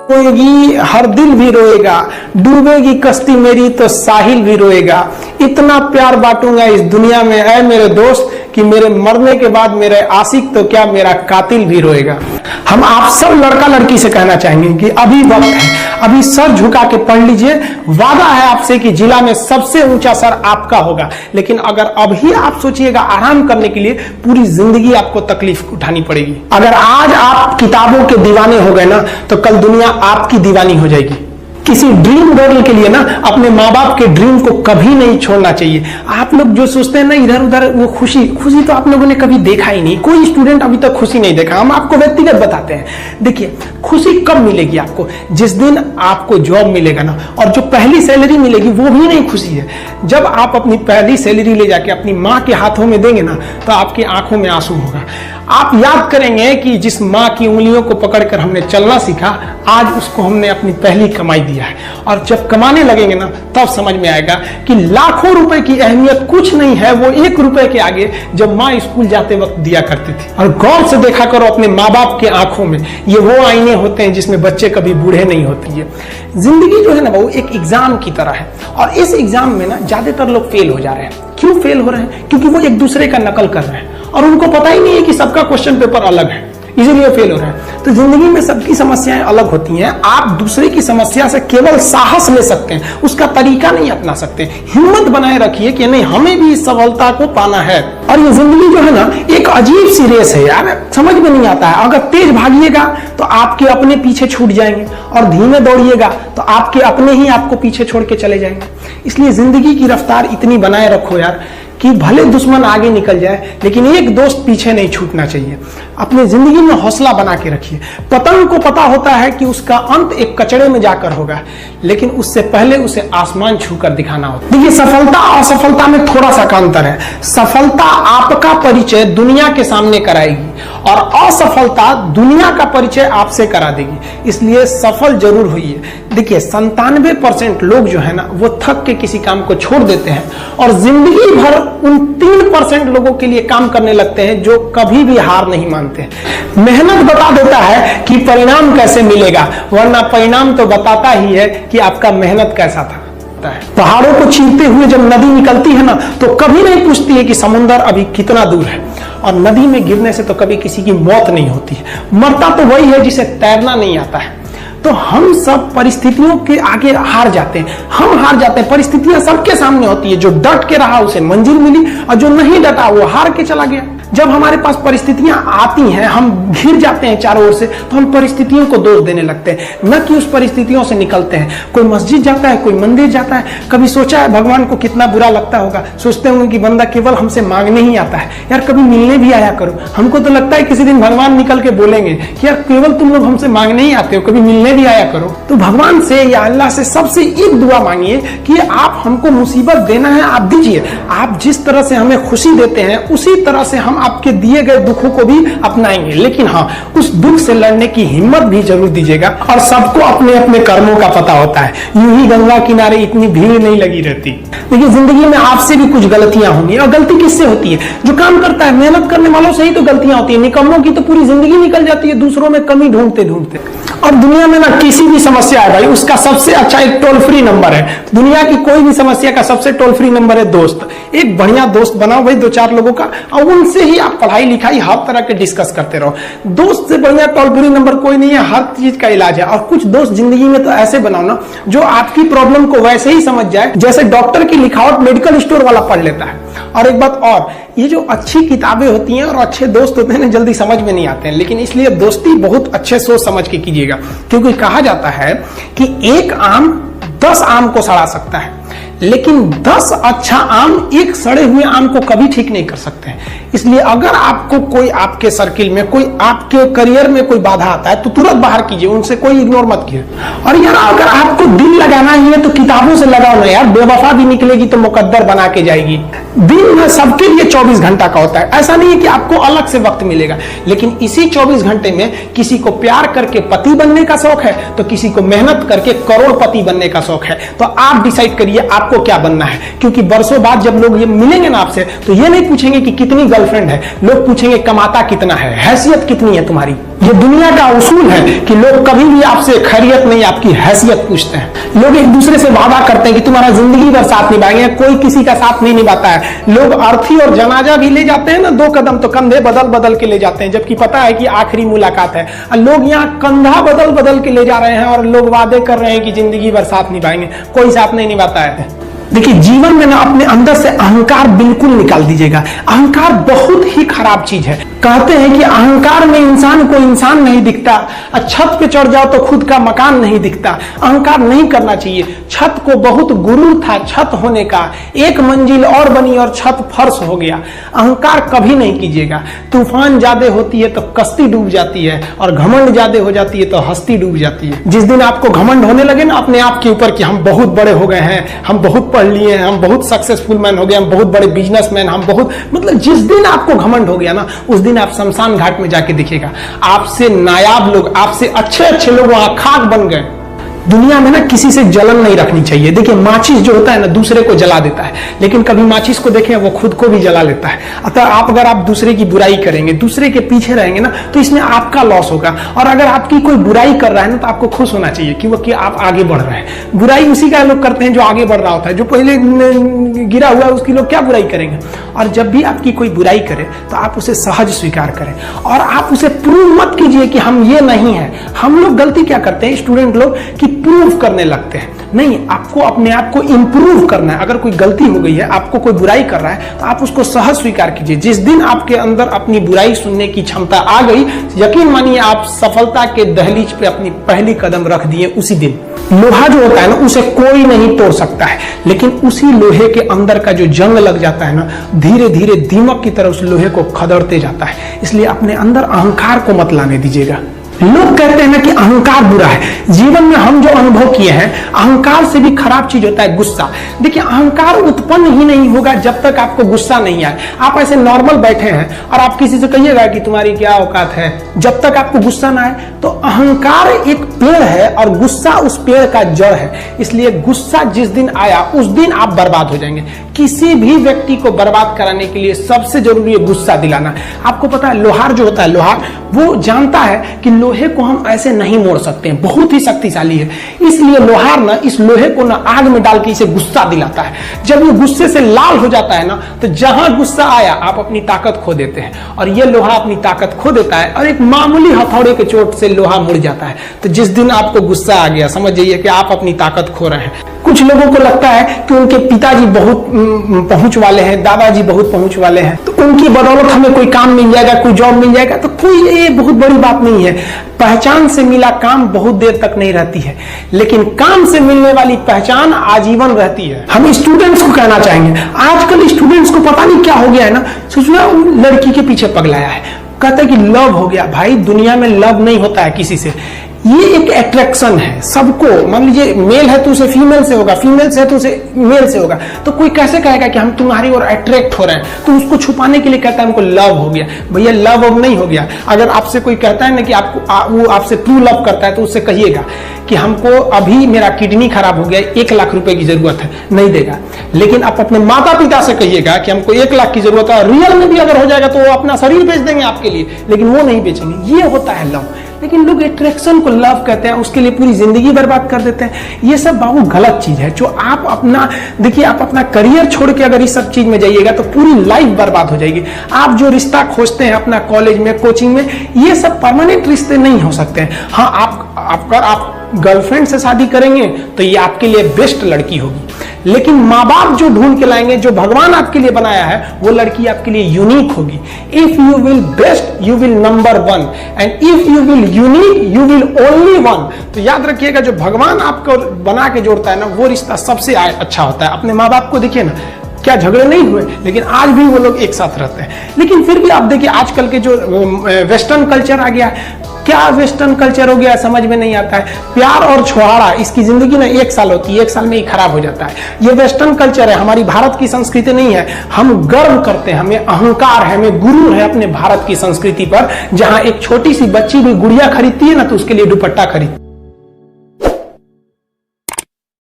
रोएगी हर दिल भी रोएगा, डूबेगी कश्ती मेरी तो साहिल भी रोएगा। इतना प्यार बांटूंगा इस दुनिया में ऐ मेरे दोस्त कि मेरे मरने के बाद मेरे आशिक तो क्या मेरा कातिल भी रोएगा। हम आप सब लड़का लड़की से कहना चाहेंगे कि अभी वक्त है, अभी सर झुका के पढ़ लीजिए। वादा है आपसे कि जिला में सबसे ऊंचा सर आपका होगा, लेकिन अगर अभी आप सोचिएगा आराम करने के लिए, पूरी जिंदगी आपको तकलीफ उठानी पड़ेगी। अगर आज आप किताबों के दीवाने हो गए ना, तो कल दुनिया आपकी दीवानी हो जाएगी। किसी ड्रीम गर्ल के लिए ना अपने माँ बाप के ड्रीम को कभी नहीं छोड़ना चाहिए। आप लोग जो सोचते हैं ना इधर उधर, वो खुशी तो आप लोगों ने कभी देखा ही नहीं। कोई स्टूडेंट अभी तक खुशी नहीं देखा। हम आपको व्यक्तिगत बताते हैं। देखिए, खुशी कब मिलेगी आपको? जिस दिन आपको जॉब मिलेगा ना, और जो पहली सैलरी मिलेगी वो भी नहीं खुशी है। जब आप अपनी पहली सैलरी ले जाके अपनी माँ के हाथों में देंगे ना, तो आपकी आंखों में आंसू होगा। आप याद करेंगे कि जिस माँ की उंगलियों को पकड़कर हमने चलना सीखा, आज उसको हमने अपनी पहली कमाई दिया है। और जब कमाने लगेंगे ना, तब समझ में आएगा कि लाखों रुपए की अहमियत कुछ नहीं है, वो 1 रुपए के आगे जब माँ स्कूल जाते वक्त दिया करती थी। और गौर से देखा करो अपने माँ बाप के आंखों में, ये वो आईने होते हैं जिसमें बच्चे कभी बूढ़े नहीं होते हैं। जिंदगी जो है ना वो एक एग्जाम की तरह है, और इस एग्जाम में ना ज्यादातर लोग फेल हो जा रहे हैं। क्यों फेल हो रहे हैं? क्योंकि वो एक दूसरे का नकल कर रहे हैं और उनको पता ही नहीं है कि सबका क्वेश्चन पेपर अलग है, इसीलिए फेल हो रहे हैं। तो जिंदगी में सबकी समस्याएं अलग होती हैं। आप दूसरे की समस्या से केवल साहस ले सकते हैं, उसका तरीका नहीं अपना सकते। हिम्मत बनाए रखिए कि नहीं, हमें भी इस सफलता को पाना है। और ये जिंदगी जो है ना एक अजीब सी रेस है यार, समझ में नहीं आता है। अगर तेज भागिएगा तो आपके अपने पीछे छूट जाएंगे, और धीमे दौड़िएगा तो आपके अपने ही आपको पीछे छोड़ के चले जाएंगे। इसलिए जिंदगी की रफ्तार इतनी बनाए रखो यार कि भले दुश्मन आगे निकल जाए, लेकिन एक दोस्त पीछे नहीं छूटना चाहिए। अपने जिंदगी में हौसला बना के रखिए। पतंग को पता होता है कि उसका अंत एक कचड़े में जाकर होगा, लेकिन उससे पहले उसे आसमान छूकर दिखाना होता है। देखिए, सफलता और असफलता में थोड़ा सा अंतर है। सफलता आपका परिचय दुनिया के सामने कराएगी, और असफलता दुनिया का परिचय आपसे करा देगी। इसलिए सफल जरूर होइए। देखिए, 97% लोग जो है ना वो थक के किसी काम को छोड़ देते हैं, और जिंदगी भर उन 3% लोगों के लिए काम करने लगते हैं जो कभी भी हार नहीं मानते। मेहनत बता देता है कि परिणाम कैसे मिलेगा, वरना परिणाम तो बताता ही है कि आपका मेहनत कैसा था। पहाड़ों को चीरते हुए जब नदी निकलती है ना, तो कभी नहीं पूछती है कि समुद्र अभी कितना दूर है। और नदी में गिरने से तो कभी किसी की मौत नहीं होती है, मरता तो वही है जिसे तैरना नहीं आता है। तो हम सब परिस्थितियों के आगे हार जाते हैं। हम हार जाते हैं, परिस्थितियां सबके सामने होती है। जो डट के रहा उसे मंजिल मिली, और जो नहीं डटा वो हार के चला गया। जब हमारे पास परिस्थितियां आती हैं, हम घिर जाते हैं चारों ओर से, तो हम परिस्थितियों को दोष देने लगते हैं, न कि उस परिस्थितियों से निकलते हैं। कोई मस्जिद जाता है, कोई मंदिर जाता है, कभी सोचा है भगवान को कितना बुरा लगता होगा? सोचते होंगे कि बंदा केवल हमसे मांगने ही आता है, यार कभी मिलने भी आया करो। हमको तो लगता है किसी दिन भगवान निकल के बोलेंगे कि यार केवल तुम लोग हमसे मांगने ही आते हो, कभी मिलने भी आया करो। तो भगवान से या अल्लाह से सबसे एक दुआ मांगिए कि आप हमको मुसीबत देना है, आप दीजिए। आप जिस तरह से हमें खुशी देते हैं, उसी तरह से हम आपके दिए गए दुखों को भी अपनाएंगे। लेकिन हाँ, उस दुख से लड़ने की हिम्मत भी जरूर दीजिएगा। और सबको अपने अपने कर्मों का पता होता है, यूं ही गंगा किनारे इतनी भीड़ नहीं लगी रहती। देखिए, जिंदगी में आपसे भी कुछ गलतियां होंगी, और गलती किससे होती है? जो काम करता है, मेहनत करने वालों से ही तो गलतियां होती है। निकम्मों की तो पूरी जिंदगी निकल जाती है दूसरों में कमी ढूंढते ढूंढते। और दुनिया में ना किसी भी समस्या है भाई, उसका सबसे अच्छा एक टोल फ्री नंबर है। दुनिया की कोई भी समस्या का सबसे टोल फ्री नंबर है दोस्त। एक बढ़िया दोस्त बनाओ भाई, 2-4 लोगों का, और उनसे ही आप पढ़ाई लिखाई हर तरह के डिस्कस करते रहो। दोस्त से बढ़िया टोल फ्री नंबर कोई नहीं है, हर चीज का इलाज है। और कुछ दोस्त जिंदगी में तो ऐसे बनाओ ना जो आपकी प्रॉब्लम को वैसे ही समझ जाए जैसे डॉक्टर की लिखावट मेडिकल स्टोर वाला पढ़ लेता है। और एक बात और, ये जो अच्छी किताबें होती हैं और अच्छे दोस्त होते हैं ना, जल्दी समझ में नहीं आते हैं। लेकिन इसलिए दोस्ती बहुत अच्छे सोच समझ के कीजिएगा, क्योंकि कहा जाता है कि एक आम 10 आम को सड़ा सकता है, लेकिन 10 अच्छा आम एक सड़े हुए आम को कभी ठीक नहीं कर सकते हैं। इसलिए अगर आपको कोई आपके सर्किल में, कोई आपके करियर में कोई बाधा आता है, तो तुरंत बाहर कीजिए, उनसे कोई इग्नोर मत कीजिए। और यार अगर आपको दिल लगाना ही है तो किताबों से लगाओ ना यार, बेवफा भी निकलेगी तो मुकद्दर बना के जाएगी। दिन में सबके लिए 24 घंटा का होता है, ऐसा नहीं है कि आपको अलग से वक्त मिलेगा। लेकिन इसी 24 घंटे में किसी को प्यार करके पति बनने का शौक है, तो किसी को मेहनत करके करोड़पति बनने का शौक है। तो आप डिसाइड करिए आपको क्या बनना है, क्योंकि बरसों बाद जब लोग ये मिलेंगे ना आपसे, तो ये नहीं पूछेंगे कि कितनी गर्लफ्रेंड है, लोग पूछेंगे कमाता कितना है, हैसियत कितनी है तुम्हारी। ये दुनिया का उसूल है कि लोग कभी भी आपसे खैरियत नहीं, आपकी हैसियत पूछते हैं। लोग एक दूसरे से वादा करते हैं कि तुम्हारा जिंदगी भर साथ निभाएंगे, कोई किसी का साथ नहीं निभाता है। लोग अर्थी और जनाजा भी ले जाते हैं ना, 2 कदम तो कंधे बदल बदल के ले जाते हैं, जबकि पता है कि आखिरी मुलाकात है। लोग यहाँ कंधा बदल बदल के ले जा रहे हैं और लोग वादे कर रहे हैं कि जिंदगी भर साथ निभाएंगे, कोई साथ नहीं निभाता है। देखिए, जीवन में ना अपने अंदर से अहंकार बिल्कुल निकाल दीजिएगा। अहंकार बहुत ही खराब चीज है। कहते हैं कि अहंकार में इंसान को इंसान नहीं दिखता, छत पे चढ़ जाओ तो खुद का मकान नहीं दिखता। अहंकार नहीं करना चाहिए। छत को बहुत गुरूर था छत होने का, 1 मंजिल और बनी और छत फर्श हो गया। अहंकार कभी नहीं कीजिएगा। तूफान ज्यादा होती है तो कश्ती डूब जाती है, और घमंड ज्यादा हो जाती है तो हस्ती डूब जाती है। जिस दिन आपको घमंड होने लगे ना अपने आप के ऊपर कि हम बहुत बड़े हो गए हैं, हम बहुत पढ़ लिए हैं, हम बहुत सक्सेसफुल मैन हो गए, हम बहुत बड़े बिजनेसमैन, हम बहुत, मतलब जिस दिन आपको घमंड हो गया ना, उस दिन आप शमशान घाट में जाके देखिएगा, आपसे नायाब लोग, आपसे अच्छे अच्छे लोग वहां खाक बन गए। दुनिया में ना किसी से जलन नहीं रखनी चाहिए। देखिए, माचिस जो होता है ना दूसरे को जला देता है, लेकिन कभी माचिस को देखें वो खुद को भी जला लेता है। अतः अगर आप दूसरे की बुराई करेंगे, दूसरे के पीछे रहेंगे ना, तो इसमें आपका लॉस होगा। और अगर आपकी कोई बुराई कर रहा है ना, तो आपको खुश होना चाहिए कि आप आगे बढ़ रहे हैं। बुराई उसी का लोग करते हैं जो आगे बढ़ रहा होता है। जो पहले गिरा हुआ है उसकी लोग क्या बुराई करेंगे। और जब भी आपकी कोई बुराई करे तो आप उसे सहज स्वीकार करें, और आप उसे प्रूव मत कीजिए कि हम ये नहीं है। हम लोग गलती क्या करते हैं स्टूडेंट लोग, कि प्रूव करने लगते हैं। नहीं, आपको अपने आप को इंप्रूव करना है। अगर कोई गलती हो गई है, आपको कोई बुराई कर रहा है, तो आप उसको सहज स्वीकार कीजिए। जिस दिन आपके अंदर अपनी बुराई सुनने की क्षमता आ गई, यकीन मानिए आप सफलता के दहलीज पे अपनी पहली कदम रख दिए उसी दिन। लोहा जो होता है ना, उसे कोई नहीं तोड़ सकता है, लेकिन उसी लोहे के अंदर का जो जंग लग जाता है ना, धीरे धीरे दीमक की तरह उस लोहे को खदड़ते जाता है। इसलिए अपने अंदर अहंकार को मत लाने दीजिएगा। लोग कहते हैं ना कि अहंकार बुरा है। जीवन में हम जो अनुभव किए हैं, अहंकार से भी खराब चीज होता है गुस्सा। देखिए, अहंकार उत्पन्न ही नहीं होगा जब तक आपको गुस्सा नहीं आए। आप ऐसे नॉर्मल बैठे हैं और आप किसी से कहिएगा कि तुम्हारी क्या औकात है, जब तक आपको गुस्सा ना आए। तो अहंकार एक पेड़ है और गुस्सा उस पेड़ का जड़ है। इसलिए गुस्सा जिस दिन आया उस दिन आप बर्बाद हो जाएंगे। किसी भी व्यक्ति को बर्बाद कराने के लिए सबसे जरूरी है गुस्सा दिलाना। आपको पता है, लोहार जो होता है, लोहार वो जानता है कि लोहे को हम ऐसे नहीं मोड़ सकते हैं, बहुत ही शक्तिशाली है। इसलिए लोहार ना इस लोहे को ना आग में डाल के इसे गुस्सा दिलाता है। जब ये गुस्से से लाल हो जाता है ना, तो जहां गुस्सा आया आप अपनी ताकत खो देते हैं, और ये लोहा अपनी ताकत खो देता है, और एक मामूली हथौड़े के चोट से लोहा मुड़ जाता है। तो जिस दिन आपको गुस्सा आ गया, समझ जाइए कि आप अपनी ताकत खो रहे हैं। कुछ लोगों को लगता है कि उनके पिताजी बहुत पहुंच वाले हैं, दादाजी बहुत पहुंच वाले हैं, तो उनकी बदौलत हमें कोई काम मिल जाएगा, कोई जॉब मिल जाएगा। तो कोई ये बहुत बड़ी बात नहीं है। पहचान से मिला काम बहुत देर तक नहीं रहती है, लेकिन काम से मिलने वाली पहचान आजीवन रहती है। हम स्टूडेंट्स को कहना चाहेंगे, आजकल स्टूडेंट्स को पता नहीं क्या हो गया है ना, सोचना लड़की के पीछे पगलाया है, कहता है कि लव हो गया। भाई, दुनिया में लव नहीं होता है किसी से, ये एक अट्रैक्शन है सबको। मान लीजिए मेल है तो उसे फीमेल से होगा, फीमेल से है तो उसे मेल से होगा। तो कोई कैसे कहेगा कि हम तुम्हारी ओर अट्रैक्ट हो रहे हैं, तो उसको छुपाने के लिए कहता है हमको लव हो गया। भैया, लव अब नहीं हो गया। अगर आपसे कोई कहता है ना कि आपको वो आपसे ट्रू लव करता है, तो उससे कहिएगा कि हमको अभी मेरा किडनी खराब हो गया, 1 लाख रुपए की जरूरत है, नहीं देगा। लेकिन आप अपने माता पिता से कहिएगा कि हमको 1 लाख की जरूरत है, रियल में भी अगर हो जाएगा तो वो अपना शरीर बेच देंगे आपके लिए, लेकिन वो नहीं बेचेंगे। ये होता है लव। लेकिन लोग अट्रैक्शन को लव कहते हैं, उसके लिए पूरी जिंदगी बर्बाद कर देते हैं। ये सब बाबू गलत चीज है। जो आप अपना, देखिए, आप अपना करियर छोड़ के अगर इस सब चीज में जाइएगा तो पूरी लाइफ बर्बाद हो जाएगी। आप जो रिश्ता खोजते हैं अपना कॉलेज में, कोचिंग में, ये सब परमानेंट रिश्ते नहीं हो सकते हैं। हाँ, आप गर्लफ्रेंड से शादी करेंगे तो ये आपके लिए बेस्ट लड़की होगी, लेकिन माँ बाप जो ढूंढ के लाएंगे, जो भगवान आपके लिए बनाया है, वो लड़की आपके लिए यूनिक होगी। If you will best, you will number 1, and if you will unique, you will only 1। तो याद रखिएगा, जो भगवान आपको बना के जोड़ता है ना, वो रिश्ता सबसे अच्छा होता है। अपने माँ बाप को देखिए ना, क्या झगड़े नहीं हुए, लेकिन आज भी वो लोग एक साथ रहते हैं। लेकिन फिर भी आप देखिए, आजकल के जो वेस्टर्न कल्चर आ गया, क्या वेस्टर्न कल्चर हो गया समझ में नहीं आता है। प्यार और छुहाड़ा, इसकी जिंदगी ना 1 साल होती है, 1 साल में ही खराब हो जाता है। ये वेस्टर्न कल्चर है, हमारी भारत की संस्कृति नहीं है। हम गर्व करते हैं, हमें अहंकार है, हमें गुरूर है अपने भारत की संस्कृति पर। जहां एक छोटी सी बच्ची भी गुड़िया खरीदती है ना, तो उसके लिए दुपट्टा खरीदती है।